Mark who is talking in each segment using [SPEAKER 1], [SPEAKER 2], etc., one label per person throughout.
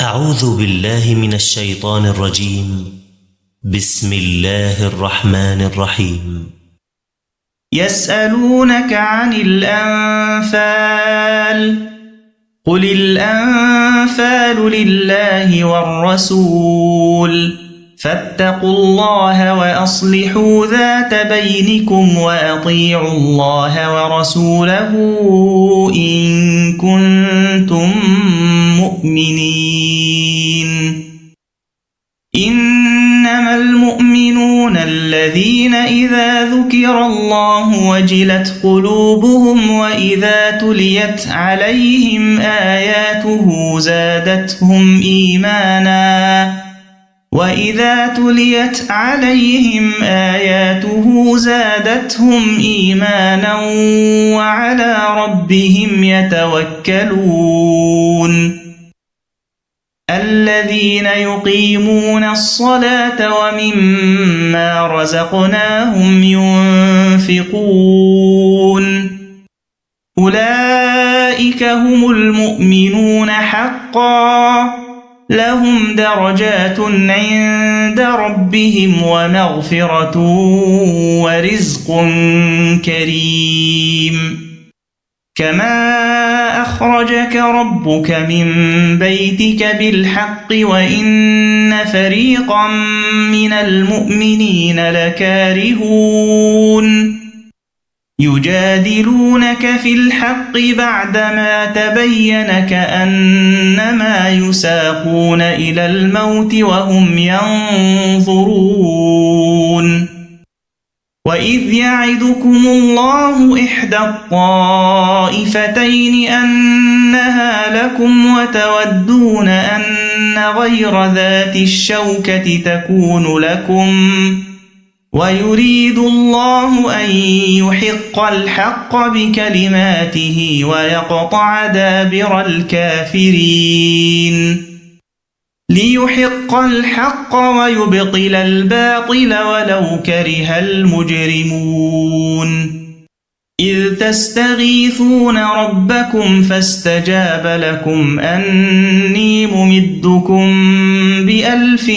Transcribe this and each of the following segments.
[SPEAKER 1] أعوذ بالله من الشيطان الرجيم. بسم الله الرحمن الرحيم.
[SPEAKER 2] يسألونك عن الأنفال قل الأنفال لله والرسول فاتقوا الله وأصلحوا ذات بينكم وأطيعوا الله ورسوله إن كنتم مؤمنين. إنما المؤمنون الذين إذا ذكر الله وجلت قلوبهم وإذا تليت عليهم آياته زادتهم إيمانا وعلى ربهم يتوكلون. الذين يقيمون الصلاة ومما رزقناهم ينفقون أولئك هم المؤمنون حقا لهم درجات عند ربهم ومغفرة ورزق كريم. كما أخرجك ربك من بيتك بالحق وإن فريقا من المؤمنين لكارهون يجادلونك في الحق بعدما تبين كأنما يساقون إلى الموت وهم ينظرون. وإذ يعدكم الله إحدى الطائفتين أنها لكم وتودون أن غير ذات الشوكة تكون لكم ويريد الله أن يحق الحق بكلماته ويقطع دابر الكافرين. ليحق الحق ويبطل الباطل ولو كره المجرمون. إذ تستغيثون ربكم فاستجاب لكم أني ممدكم ب1000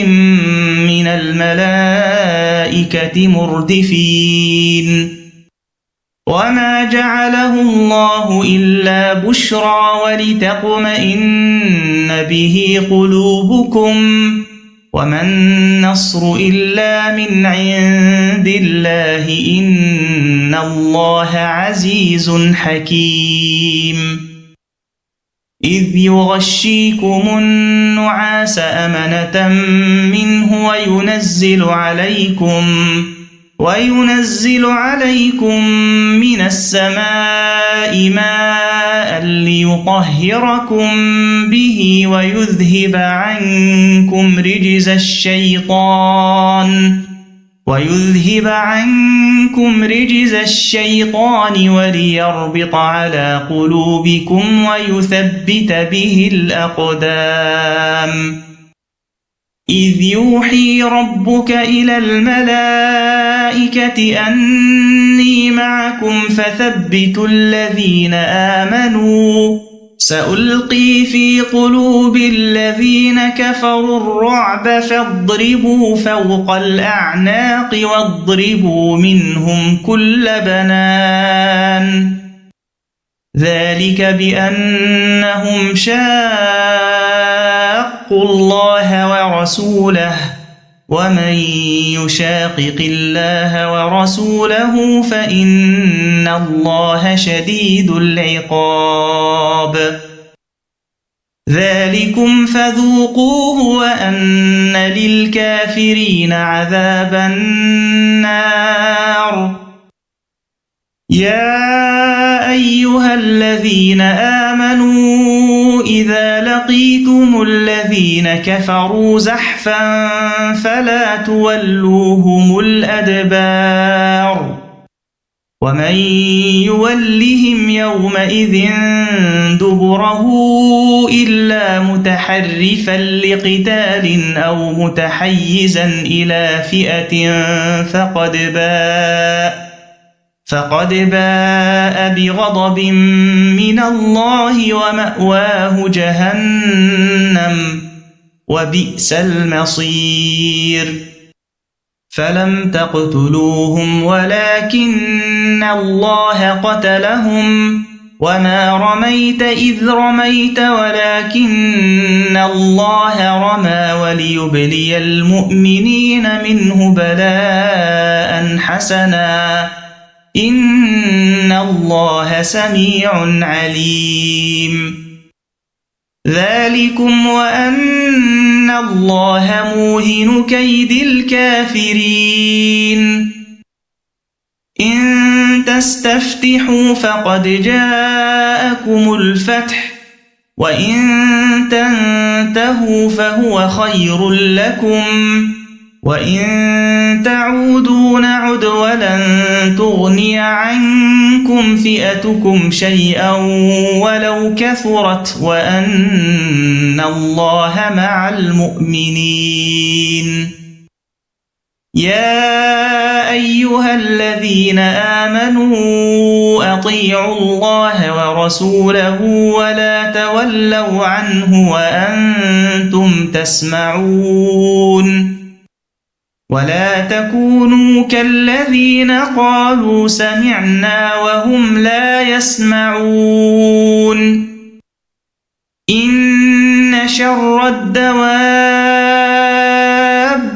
[SPEAKER 2] من الملائكة مردفين. وما جعله الله إلا بشرى ولتطمئن به قلوبكم وما النصر إلا من عند الله إن الله عزيز حكيم. إذ يغشيكم النعاس أمنة منه وينزل عليكم من السماء ماء ليطهركم به ويذهب عنكم رجز الشيطان وليربط على قلوبكم ويثبت به الأقدام. إذ يوحي ربك إلى الملائكة أني معكم فثبتوا الذين آمنوا سألقي في قلوب الذين كفروا الرعب فاضربوا فوق الأعناق واضربوا منهم كل بنان. ذلك بأنهم شاقوا الله ورسوله ومن يشاقق الله ورسوله فإن الله شديد العقاب. ذلكم فذوقوه وأن للكافرين عذاب النار. يا أيها الذين آمنوا إذا لقيتم الذين كفروا زحفا فلا تولوهم الأدبار. ومن يولهم يومئذ دبره إلا متحرفا لقتال أو متحيزا إلى فئة فقد باء بغضب من الله ومأواه جهنم وبئس المصير فلم تقتلوهم ولكن الله قتلهم وما رميت إذ رميت ولكن الله رمى وليبلي المؤمنين منه بلاء حسنا إن الله سميع عليم ذلكم وأن الله موهن كيد الكافرين إن تستفتحوا فقد جاءكم الفتح وإن تنتهوا فهو خير لكم وإن تعودوا نعد ولن تغني عنكم فئتكم شيئا ولو كثرت وأن الله مع المؤمنين يا أيها الذين آمنوا أطيعوا الله ورسوله ولا تولوا عنه وأنتم تسمعون ولا تكونوا كالذين قالوا سمعنا وهم لا يسمعون إن شر الدواب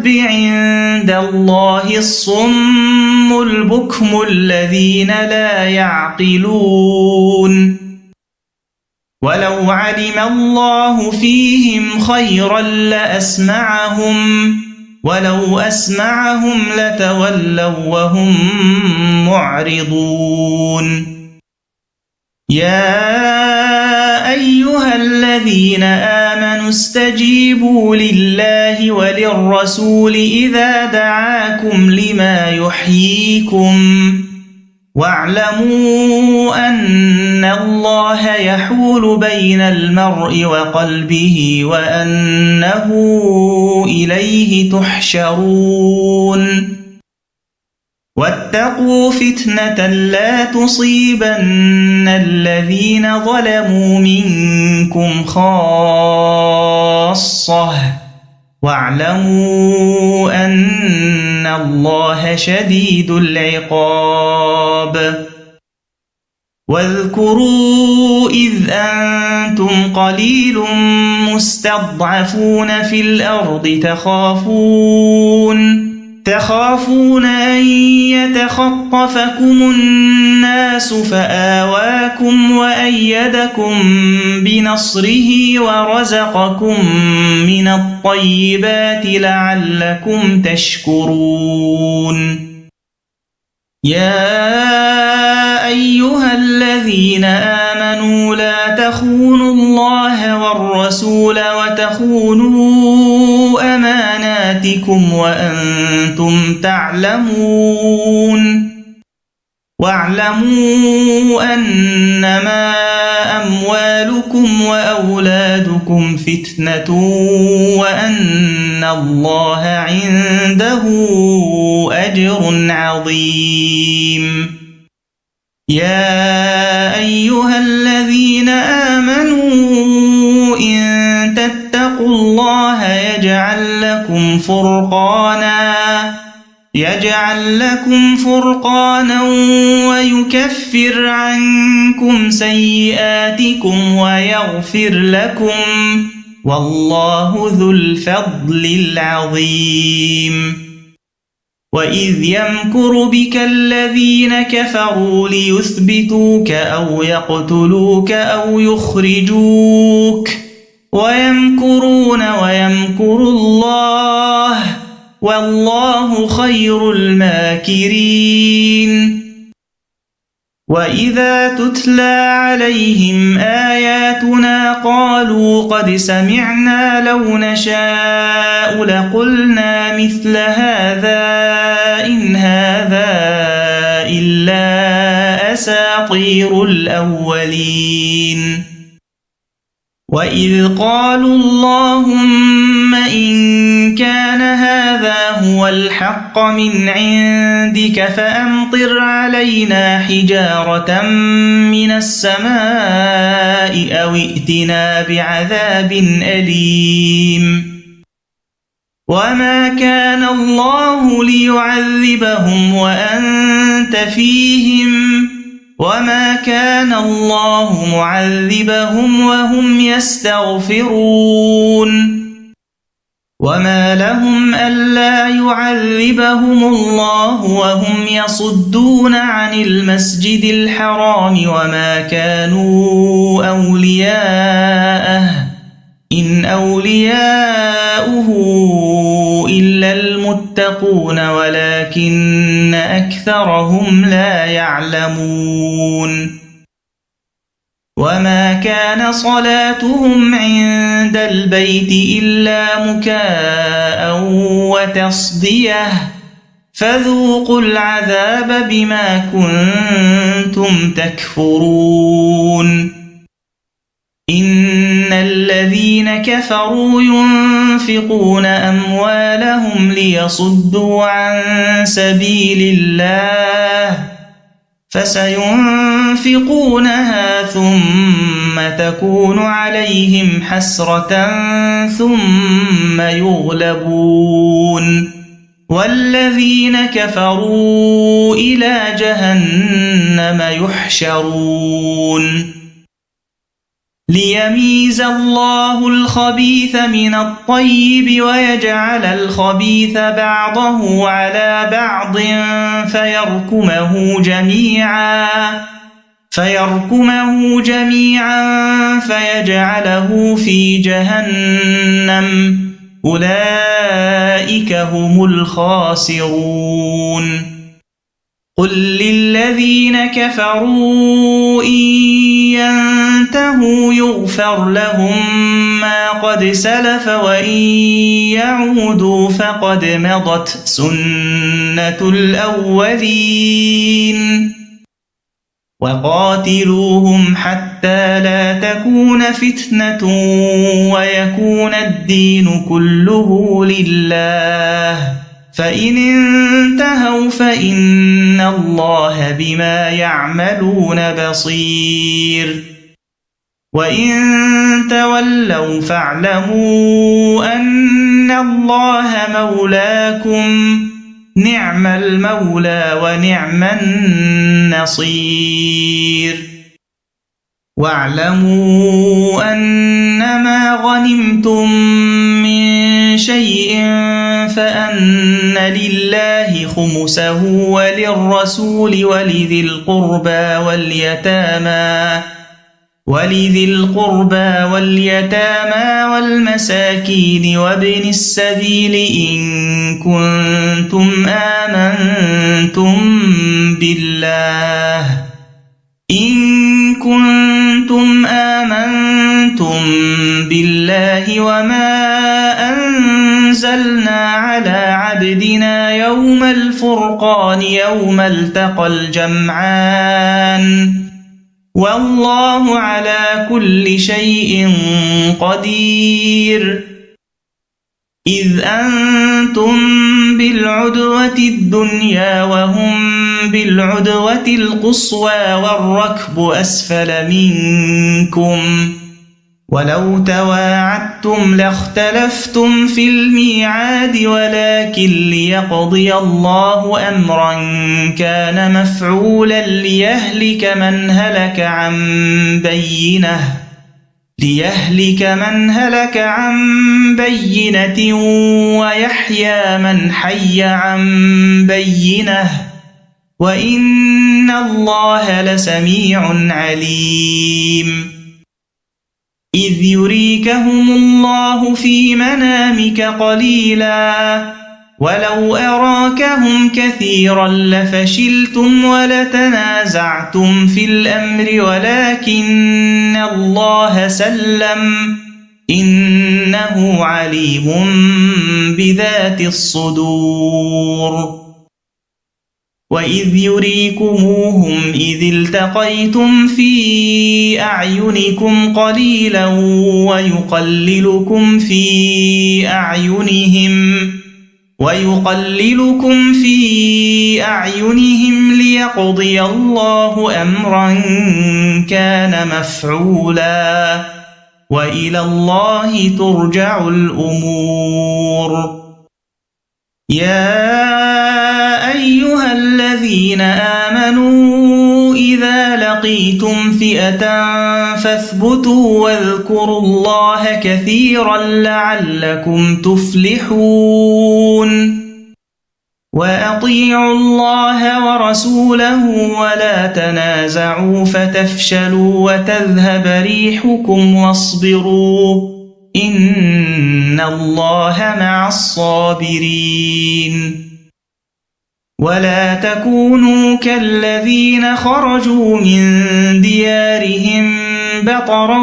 [SPEAKER 2] عند الله الصم البكم الذين لا يعقلون ولو علم الله فيهم خيرا لأسمعهم ولو أسمعهم لتولوا وهم معرضون يا أيها الذين آمنوا استجيبوا لله وللرسول إذا دعاكم لما يحييكم واعلموا أن الله يحول بين المرء وقلبه وأنه إليه تحشرون واتقوا فتنة لا تصيبن الذين ظلموا منكم خاصة واعلموا أن الله شديد العقاب واذكروا إذ أنتم قليل مستضعفون في الأرض تخافون أن يتخطفكم الناس فآواكم وأيدكم بنصره ورزقكم من الطيبات لعلكم تشكرون يا أيها الذين آمنوا لا تخونوا الله والرسول وتخونوا أماناتكم وأنتم تعلمون واعلموا أنما أموالكم وأولادكم فتنة وأن الله عنده أجر عظيم يا أيها الذين آمنوا إن تتقوا الله يجعل لكم فرقانا ويكفر عنكم سيئاتكم ويغفر لكم والله ذو الفضل العظيم وإذ يمكر بك الذين كفروا ليثبتوك أو يقتلوك أو يخرجوك ويمكرون ويمكر الله والله خير الماكرين وإذا تتلى عليهم آياتنا قالوا قد سمعنا لو نشاء لقلنا مثل هذا إن هذا إلا أساطير الأولين وإذ قالوا اللهم إن كان هذا هو الحق من عندك فأمطر علينا حجارة من السماء أو ائتنا بعذاب أليم وما كان الله ليعذبهم وأنت فيهم وما كان الله معذبهم وهم يستغفرون وما لهم ألا يعذبهم الله وهم يصدون عن المسجد الحرام وما كانوا أولياءه إن أولياؤه إلا المتقون ولكن أكثرهم لا يعلمون وما كان صلاتهم عند البيت إلا مكاء وتصدية فذوقوا العذاب بما كنتم تكفرون إن الذين كفروا ينفقون أموالهم ليصدوا عن سبيل الله فسينفقونها ثم تكون عليهم حسرة ثم يغلبون والذين كفروا إلى جهنم يحشرون ليميز الله الخبيث من الطيب ويجعل الخبيث بعضه على بعض فيركمه جميعا فيجعله في جهنم أولئك هم الخاسرون قل للذين كفروا إن ينتهوا يغفر لهم ما قد سلف وإن يعودوا فقد مضت سنة الأولين وقاتلوهم حتى لا تكون فتنة ويكون الدين كله لله فإن انتهوا فإن الله بما يعملون بصير وإن تولوا فاعلموا أن الله مولاكم نعم المولى ونعم النصير واعلموا أنما غنمتم من شيء فأن لله خمسه وللرسول ولذي القربى واليتامى والمساكين وابن السبيل إن كنتم آمنتم بالله وما أنزلنا على عبدنا يوم الفرقان يوم التقى الجمعان والله على كل شيء قدير إذ أنتم بالعدوة الدنيا وهم بالعدوة القصوى والركب أسفل منكم ولو تواعدتم لاختلفتم في الميعاد ولكن ليقضي الله أمرا كان مفعولا ليهلك من هلك عن بينة ويحيى من حي عن بينة وإن الله لسميع عليم إذ يريكهم الله في منامك قليلا ولو أراكهم كثيرا لفشلتم ولتنازعتم في الأمر ولكن الله سلم إنه عليم بذات الصدور وإذ يريكموهم إذ التقيتم في أعينكم قليلا ويقللكم في أعينهم ليقضي الله أمرا كان مفعولا وإلى الله ترجع الأمور يا أيها الذين آمنوا إذا لقيتم فئة فاثبتوا واذكروا الله كثيرا لعلكم تفلحون وأطيعوا الله ورسوله ولا تنازعوا فتفشلوا وتذهب ريحكم واصبروا إن الله مع الصابرين ولا تكونوا كالذين خرجوا من ديارهم بطرا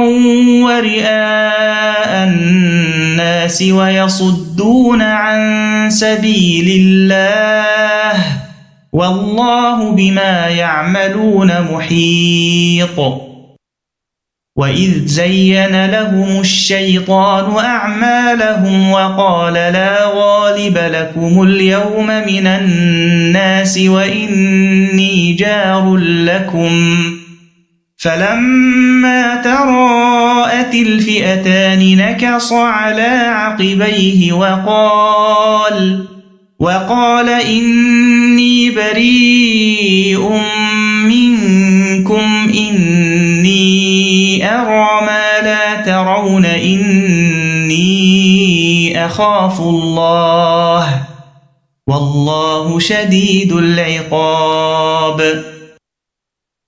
[SPEAKER 2] ورئاء الناس ويصدون عن سبيل الله والله بما يعملون محيط وإذ زين لهم الشيطان أعمالهم وقال لا غالب لكم اليوم من الناس وإني جار لكم فلما تراءت الفئتان نكص على عقبيه وقال إني بريء منكم إني أرى ما لا ترون إني أخاف الله والله شديد العقاب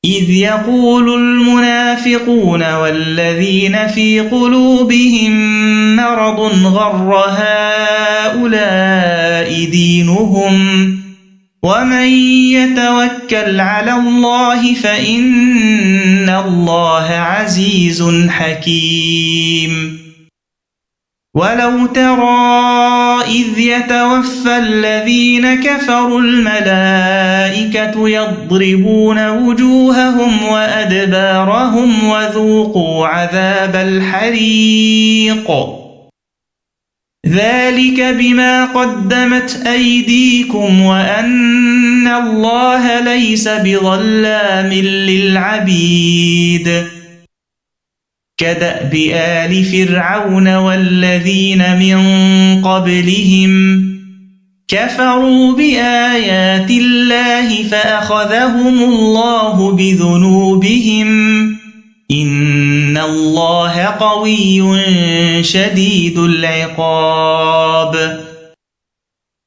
[SPEAKER 2] إذ يقول المنافقون والذين في قلوبهم مرض غر هؤلاء دينهم ومن يتوكل على الله فإن الله عزيز حكيم ولو ترى إذ يتوفى الذين كفروا الملائكة يضربون وجوههم وأدبارهم وذوقوا عذاب الحريق ذلك بما قدمت أيديكم وأن الله ليس بظلام للعبيد كدأب آل فرعون والذين من قبلهم كفروا بآيات الله فأخذهم الله بذنوبهم إن الله قوي شديد العقاب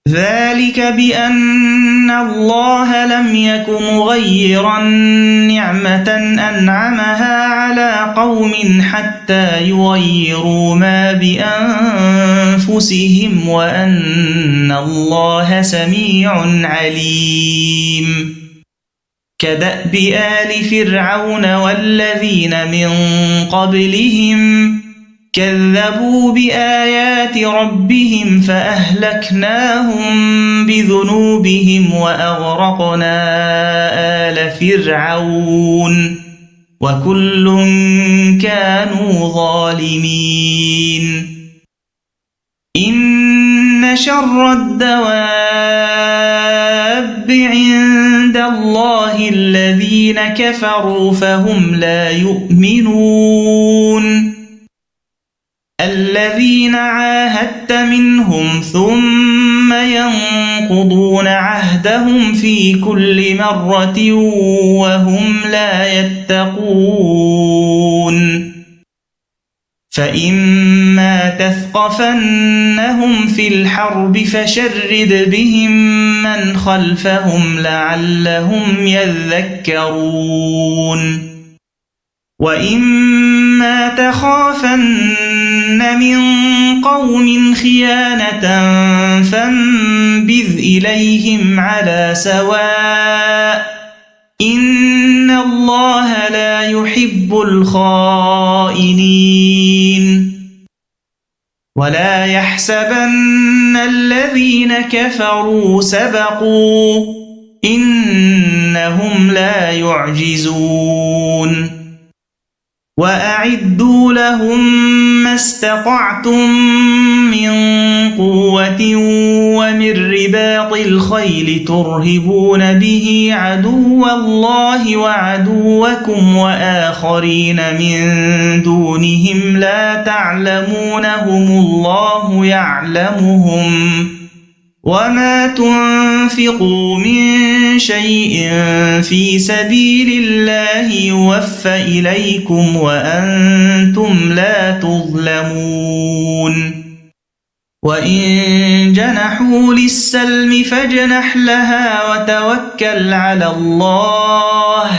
[SPEAKER 2] ذلك بأن الله لم يك مغيرا نعمة أنعمها على قوم حتى يغيروا ما بأنفسهم وأن الله سميع عليم كدأب آل فرعون والذين من قبلهم كذبوا بآيات ربهم فأهلكناهم بذنوبهم وأغرقنا آل فرعون وكل كانوا ظالمين إن شر الدواب عند الله الذين كفروا فهم لا يؤمنون الذين عاهدت منهم ثم ينقضون عهدهم في كل مرة وهم لا يتقون فإما تثقفنهم في الحرب فشرد بهم من خلفهم لعلهم يذكرون وإما تخافن من قوم خيانة فانبذ إليهم على سواء إن الله لا يحب الخائنين ولا يحسبن الذين كفروا سبقوا إنهم لا يعجزون وأعدوا لهم ما استطعتم من قوة ومن رباط الخيل ترهبون به عدو الله وعدوكم وآخرين من دونهم لا تعلمونهم الله يعلمهم وما تنفقوا من شيء في سبيل الله يوفى إليكم وأنتم لا تظلمون وإن جنحوا للسلم فاجنح لها وتوكل على الله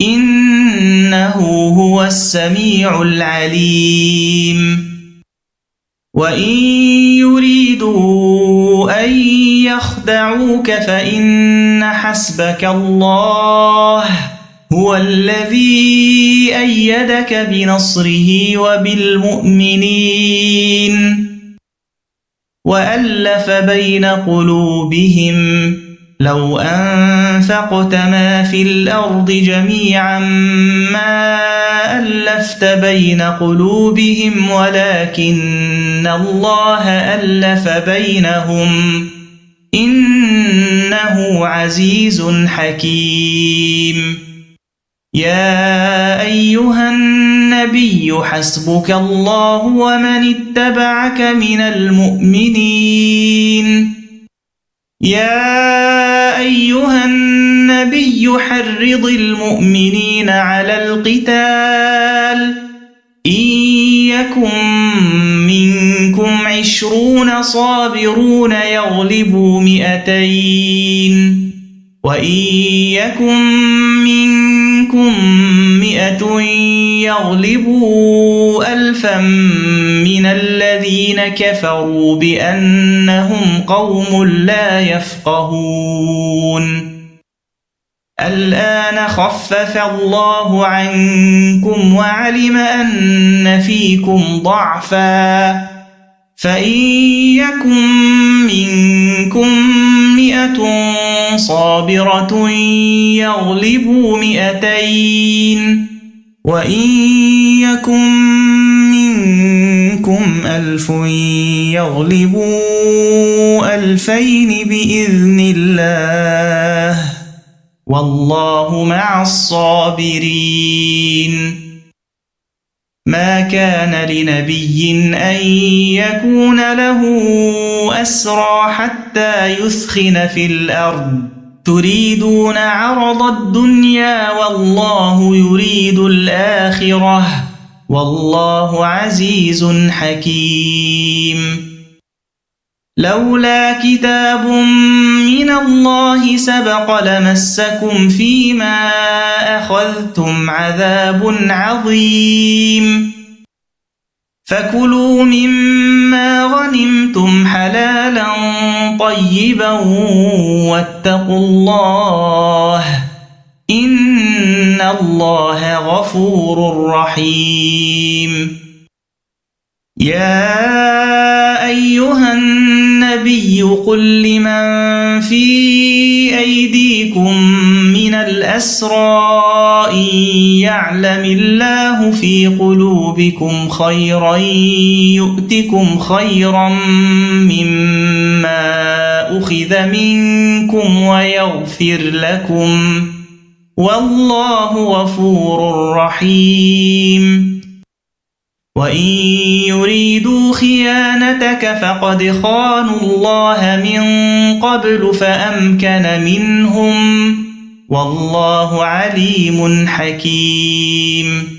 [SPEAKER 2] إنه هو السميع العليم وإن يريدوا أن يخدعوك فإن حسبك الله هو الذي أيدك بنصره وبالمؤمنين وألف بين قلوبهم لو أنفقت ما في الأرض جميعا ما ألفت بين قلوبهم ولكن الله ألف بينهم إنه عزيز حكيم يا أيها النبي حسبك الله ومن اتبعك من المؤمنين يا أيها النبي حرض المؤمنين على القتال إن يكن منكم 20 صابرون يغلبوا 200 وإن يكن منكم 100 يغلبوا 1000 من الذين كفروا بأنهم قوم لا يفقهون الآن خفف الله عنكم وعلم أن فيكم ضعفا فإن يكن منكم 100 صابرة يغلبوا 200 وإن يكن منكم 1000 يغلبوا 2000 بإذن الله والله مع الصابرين ما كان لنبي أن يكون له أسرى حتى يثخن في الأرض تريدون عرض الدنيا والله يريد الآخرة والله عزيز حكيم لولا كتاب من الله سبق لمسكم فيما أخذتم عذاب عظيم فكلوا مما غنمتم حلالا طيبا واتقوا الله إن الله غفور رحيم يا أيها النبي قل لمن في أيديكم من الأسرى إن يعلم الله في قلوبكم خيرا يؤتكم خيرا مما أخذ منكم ويغفر لكم والله غفور رحيم وإن يريدوا خيانتك فقد خانوا الله من قبل فأمكن منهم والله عليم حكيم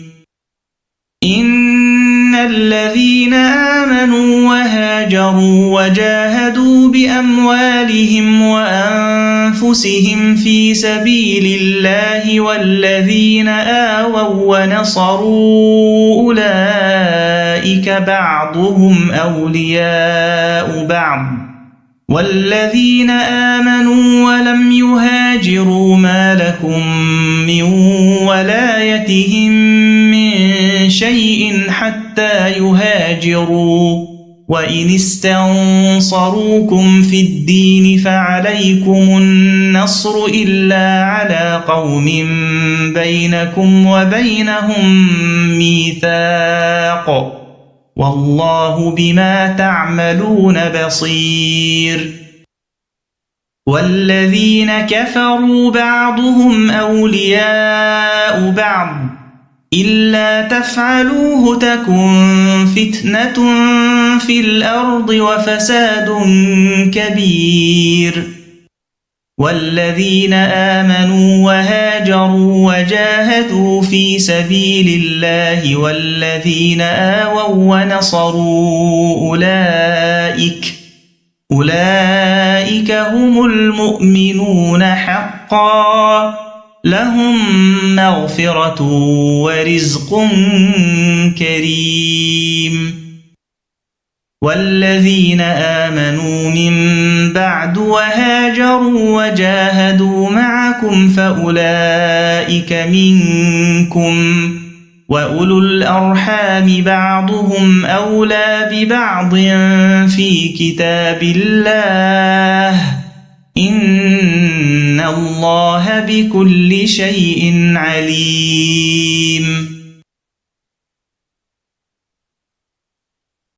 [SPEAKER 2] إن الذين آمنوا وهاجروا وجاهدوا بأموالهم وأنفسهم في سبيل الله والذين آووا ونصروا أولئك بعضهم أولياء بعض والذين آمنوا ولم يهاجروا ما لكم من ولايتهم من شيء حتى يهاجروا وإن استنصروكم في الدين فعليكم النصر إلا على قوم بينكم وبينهم ميثاق والله بما تعملون بصير والذين كفروا بعضهم أولياء بعض إلا تفعلوه تكن فتنة في الأرض وفساد كبير. والذين آمنوا وهاجروا وجاهدوا في سبيل الله والذين آووا ونصروا أولئك هم المؤمنون حقا، لهم مغفرة ورزق كريم. والذين آمنوا من بعد وهاجروا وجاهدوا معكم فأولئك منكم، وأولو الأرحام بعضهم أولى ببعض في كتاب الله، إن الله بكل شيء عليم.